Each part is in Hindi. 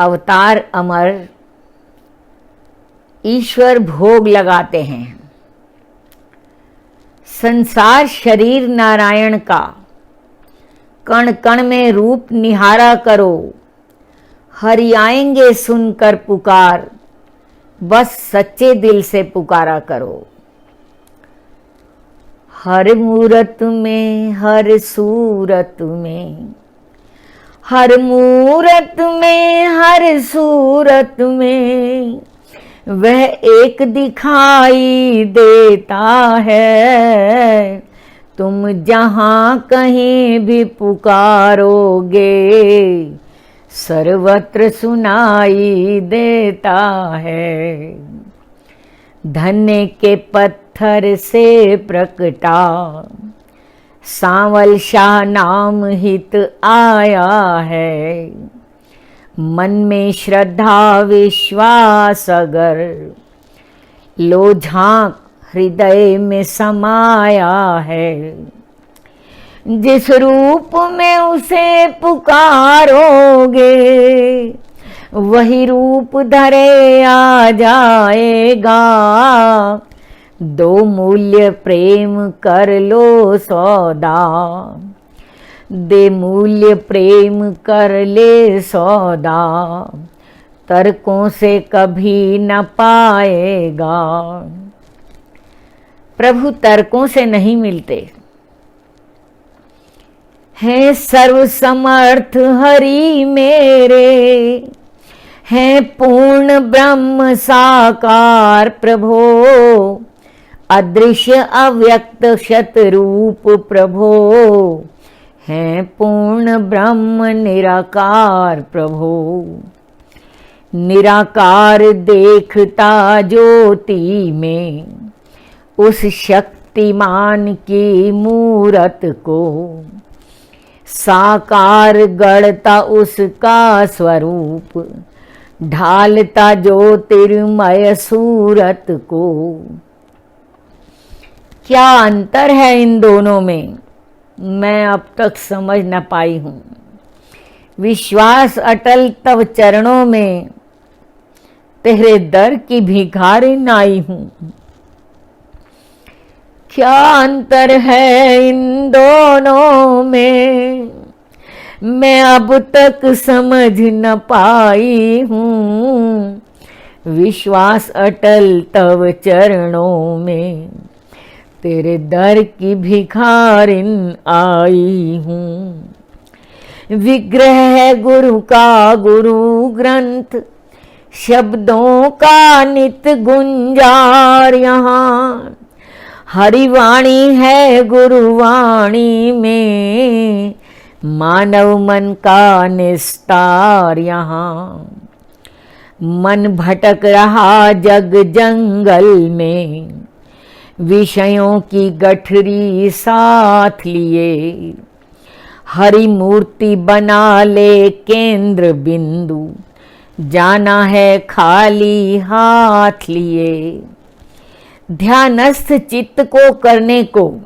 अवतार अमर ईश्वर भोग लगाते हैं। संसार शरीर नारायण का, कण कण में रूप निहारा करो। हरि आएंगे सुनकर पुकार, बस सच्चे दिल से पुकारा करो। हर मूरत में हर सूरत में, हर मूरत में हर सूरत में वह एक दिखाई देता है। तुम जहां कहीं भी पुकारोगे सर्वत्र सुनाई देता है। धन्य के पत्थर से प्रकटा सांवल शाह नाम हित आया है। मन में श्रद्धा विश्वास अगर लो झांक हृदय में समाया है। जिस रूप में उसे पुकारोगे वही रूप धरे आ जाएगा। दो मूल्य प्रेम कर लो सौदा, दे मूल्य प्रेम कर ले सौदा। तर्कों से कभी न पाएगा। प्रभु तर्कों से नहीं मिलते हैं। सर्व समर्थ हरि मेरे हैं पूर्ण ब्रह्म साकार प्रभो। अदृश्य अव्यक्त शतरूप प्रभो हैं पूर्ण ब्रह्म निराकार प्रभो। निराकार देखता ज्योति में उस शक्तिमान की मूरत को। साकार गढ़ता उसका स्वरूप, ढालता ज्योतिर्मय सूरत को। क्या अंतर है इन दोनों में, मैं अब तक समझ न पाई हूं। विश्वास अटल तव चरणों में, तेरे दर की भिखारिन आई हूं। क्या अंतर है इन दोनों में, मैं अब तक समझ न पाई हूँ। विश्वास अटल तव चरणों में, तेरे दर की भिखारिन आई हूँ। विग्रह है गुरु का गुरु ग्रंथ, शब्दों का नित गुंजार यहाँ। हरिवाणी है गुरुवाणी में, मानव मन का निस्तार यहाँ। मन भटक रहा जग जंगल में, विषयों की गठरी साथ लिए। हरि मूर्ति बना ले केंद्र बिंदु, जाना है खाली हाथ लिए। ध्यानस्थ चित्त को करने को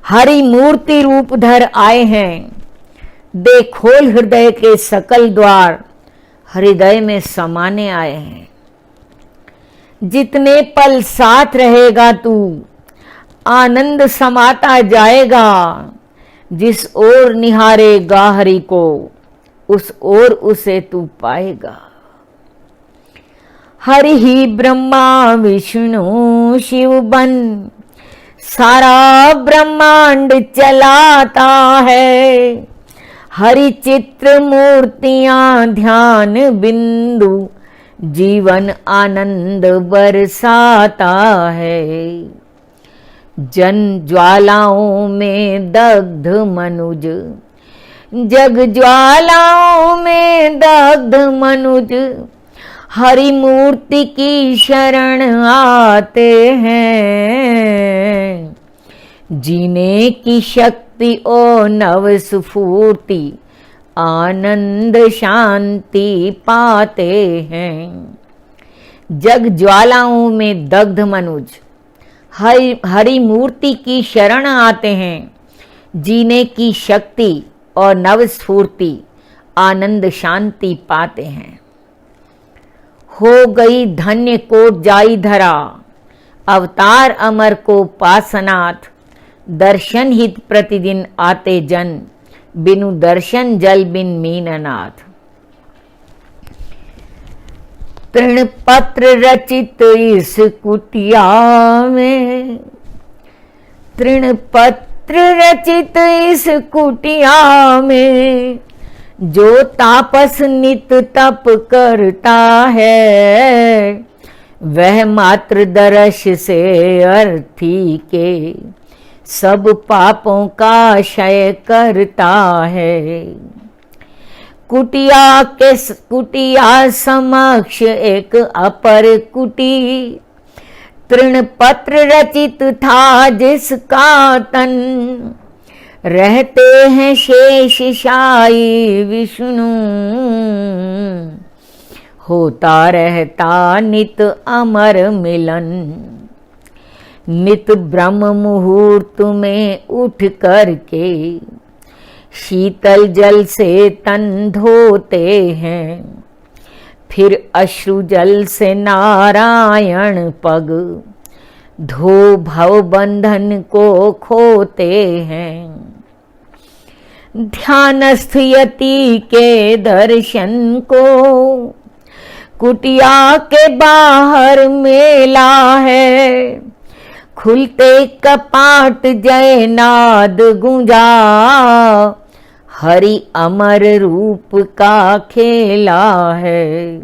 हरि मूर्ति रूप धर आए हैं। दे खोल हृदय के सकल द्वार, हृदय में समाने आए हैं। जितने पल साथ रहेगा तू, आनंद समाता जाएगा। जिस ओर निहारेगा हरि को, उस ओर उसे तू पाएगा। हरि ही ब्रह्मा विष्णु शिव बन, सारा ब्रह्मांड चलाता है। हरि चित्र मूर्तियां ध्यान बिंदु, जीवन आनंद बरसाता है। जन ज्वालाओं में दग्ध मनुज, जग ज्वालाओं में दग्ध मनुज, हरि मूर्ति की शरण आते हैं। जीने की शक्ति और नव स्फूर्ति, आनंद शांति पाते हैं। जग ज्वालाओं में दग्ध मनुज हरि मूर्ति की शरण आते हैं। जीने की शक्ति और नव स्फूर्ति, आनंद शांति पाते हैं। हो गई धन्य कोट जाई धरा, अवतार अमर को पासनाथ। दर्शन हित प्रतिदिन आते जन, बिनु दर्शन जल बिन मीननाथ। तृण पत्र रचित इस कुटिया में, तृण पत्र रचित इस कुटिया में, जो तापस नित तप करता है, वह मात्र दर्श से अर्थी के सब पापों का क्षय करता है। कुटिया समक्ष एक अपर कुटी, तृण पत्र रचित था जिसका तन। रहते हैं शेष शायी विष्णु, होता रहता नित अमर मिलन। नित ब्रह्म मुहूर्त में उठ करके, शीतल जल से तन धोते हैं। फिर अश्रु जल से नारायण पग, धो भव बंधन को खोते हैं। ध्यानस्थ यति के दर्शन को, कुटिया के बाहर मेला है। खुलते कपाट जय नाद गूंजा, हरि अमर रूप का खेला है।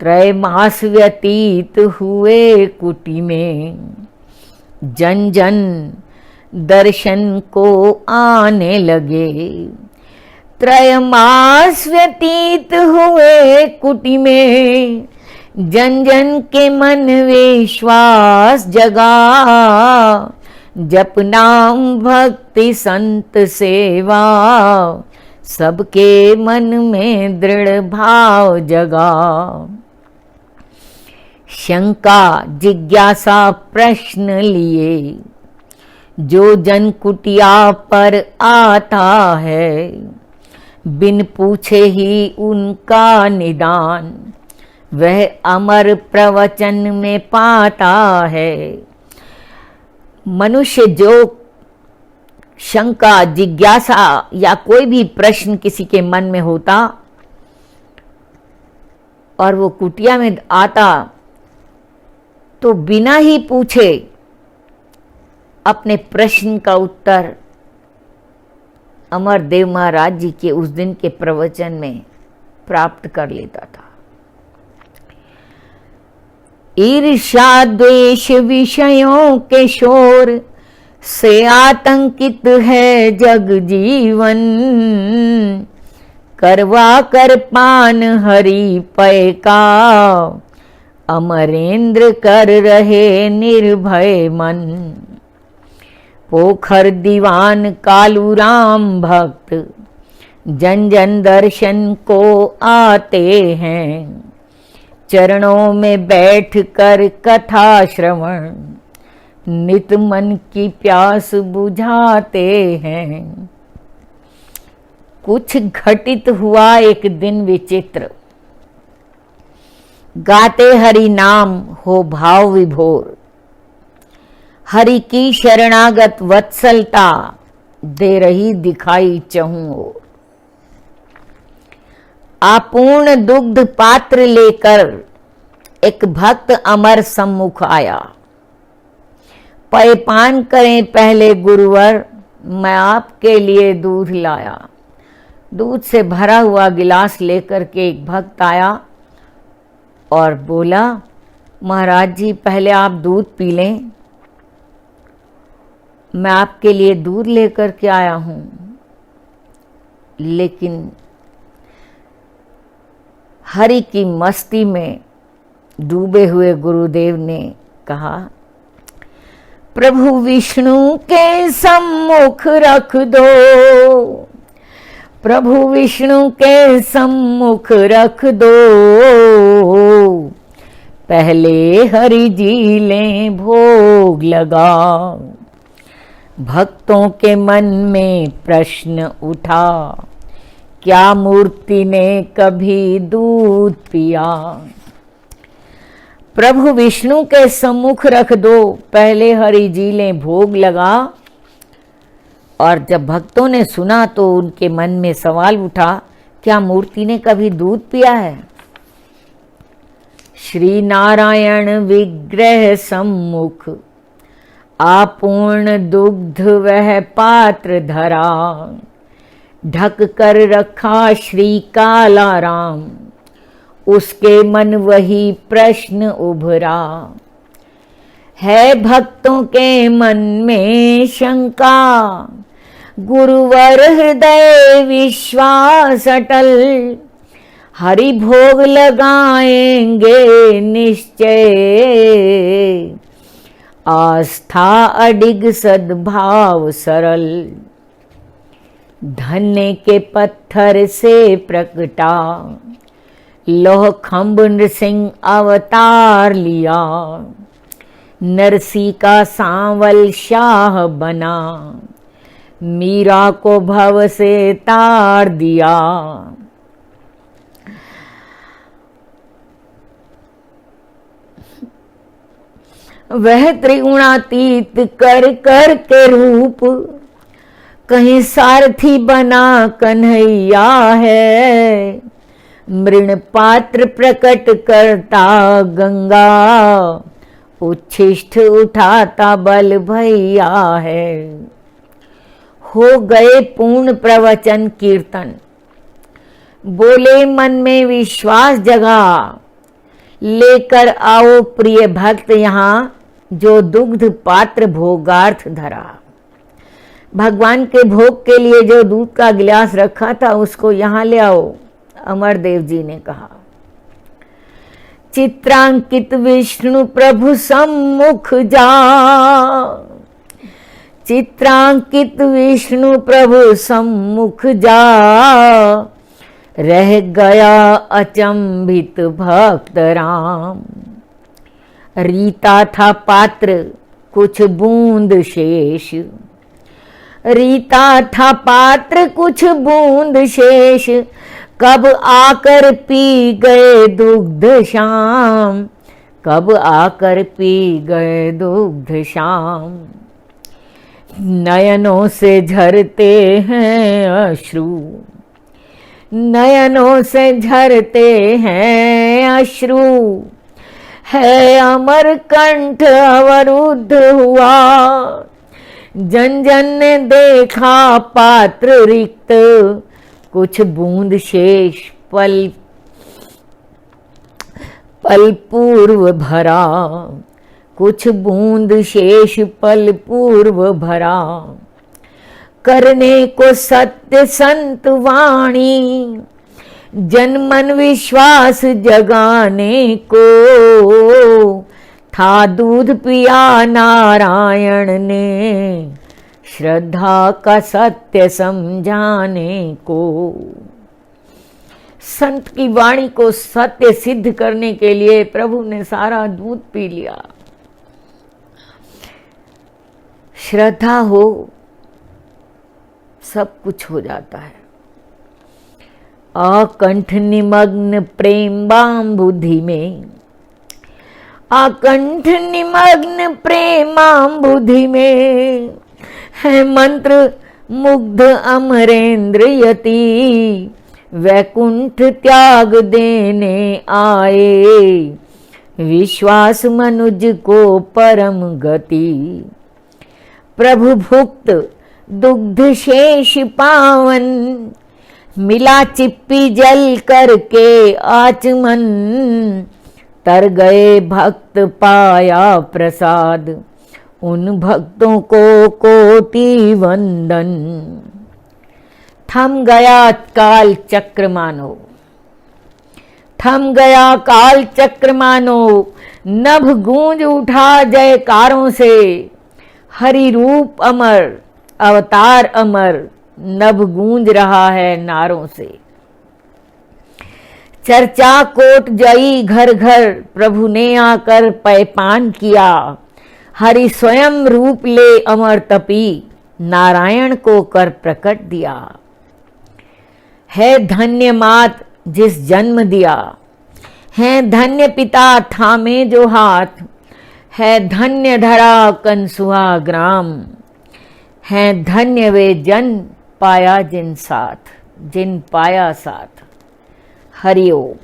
त्रैमास व्यतीत हुए कुटी में, जन जन दर्शन को आने लगे। त्रैमास व्यतीत हुए कुटी में, जन जन के मन विश्वास जगा। जप नाम भक्ति संत सेवा, सबके मन में दृढ़ भाव जगा। शंका जिज्ञासा प्रश्न लिए, जो जन कुटिया पर आता है, बिन पूछे ही उनका निदान, वह अमर प्रवचन में पाता है। मनुष्य जो शंका जिज्ञासा या कोई भी प्रश्न किसी के मन में होता और वो कुटिया में आता, तो बिना ही पूछे अपने प्रश्न का उत्तर अमरदेव महाराज जी के उस दिन के प्रवचन में प्राप्त कर लेता था। ईर्ष्या द्वेष विषयों के शोर से आतंकित है जग जीवन। करवा कर पान हरि पय का, अमरेंद्र कर रहे निर्भय मन। पोखर दीवान कालू राम भक्त, जन जन दर्शन को आते हैं। चरणों में बैठ कर कथा श्रवण, नित मन की प्यास बुझाते हैं। कुछ घटित हुआ एक दिन विचित्र, गाते हरि नाम हो भाव विभोर। हरि की शरणागत वत्सलता दे रही दिखाई चहु ओर। अपूर्ण दुग्ध पात्र लेकर एक भक्त अमर सम्मुख आया। पय पान करें पहले गुरुवर, मैं आपके लिए दूध लाया। दूध से भरा हुआ गिलास लेकर के एक भक्त आया और बोला, महाराज जी पहले आप दूध पी लें, मैं आपके लिए दूध लेकर के आया हूं। लेकिन हरि की मस्ती में डूबे हुए गुरुदेव ने कहा, प्रभु विष्णु के सम्मुख रख दो, प्रभु विष्णु के सम्मुख रख दो। पहले हरि जी लें भोग लगा। भक्तों के मन में प्रश्न उठा, क्या मूर्ति ने कभी दूध पिया। प्रभु विष्णु के सम्मुख रख दो, पहले हरि जी ले भोग लगा। और जब भक्तों ने सुना तो उनके मन में सवाल उठा, क्या मूर्ति ने कभी दूध पिया है। श्री नारायण विग्रह सम्मुख आपूर्ण दुग्ध वह पात्र धरा, ढक कर रखा श्री काला राम, उसके मन वही प्रश्न उभरा। है भक्तों के मन में शंका, गुरुवर हृदय विश्वास अटल, हरि भोग लगाएंगे निश्चय। आस्था अडिग सद्भाव सरल, धन्य के पत्थर से प्रकटा, लोह खंभ नृसिंह अवतार लिया, नरसी का सांवल शाह बना, मीरा को भव से तार दिया। वह त्रिगुणातीत कर कर के रूप, कहीं सारथी बना कन्हैया है, मृण पात्र प्रकट करता गंगा, उच्छिष्ट उठाता बल भैया है। हो गए पूर्ण प्रवचन कीर्तन, बोले मन में विश्वास जगा, लेकर आओ प्रिय भक्त यहाँ, जो दुग्ध पात्र भोगार्थ धरा। भगवान के भोग के लिए जो दूध का गिलास रखा था उसको यहाँ ले आओ, अमरदेव जी ने कहा। चित्रांकित विष्णु प्रभु सम्मुख जा, चित्रांकित विष्णु प्रभु सम्मुख जा, रह गया अचंभित भक्त राम। रीता था पात्र कुछ बूंद शेष, रीता था पात्र कुछ बूंद शेष, कब आकर पी गए दुग्ध शाम, कब आकर पी गए दुग्ध शाम। नयनों से झरते हैं अश्रु, नयनों से झरते हैं अश्रु, है अमर कंठ अवरुद्ध हुआ, जन जन ने देखा पात्र रिक्त, कुछ बूंद शेष पल पल पूर्व भरा, कुछ बूंद शेष पल पूर्व भरा। करने को सत्य संत वाणी, जन मन विश्वास जगाने को, था दूध पिया नारायण ने, श्रद्धा का सत्य समझाने को। संत की वाणी को सत्य सिद्ध करने के लिए प्रभु ने सारा दूध पी लिया। श्रद्धा हो सब कुछ हो जाता है। आकंठ निमग्न प्रेम बांबुधि में, आकंठ निमग्न प्रेमांबुधि में, है मंत्र मुग्ध अमरेंद्र यति, वैकुंठ त्याग देने आए, विश्वास मनुज को परम गति। प्रभु भुक्त दुग्ध शेष पावन, मिला चिप्पी जल करके आचमन, तर गए भक्त पाया प्रसाद, उन भक्तों को कोटि वंदन। थम गया काल चक्र मानो, थम गया काल चक्र मानो, नभ गूंज उठा जयकारों से, हरि रूप अमर अवतार अमर, नभ गूंज रहा है नारों से। चर्चा कोट जई घर घर, प्रभु ने आकर पैपान किया, हरि स्वयं रूप ले अमर तपी, नारायण को कर प्रकट दिया। है धन्य मात जिस जन्म दिया, है धन्य पिता थामे जो हाथ, है धन्य धरा कंसुआ ग्राम, है धन्य वे जन पाया जिन पाया साथ। हरि ओम।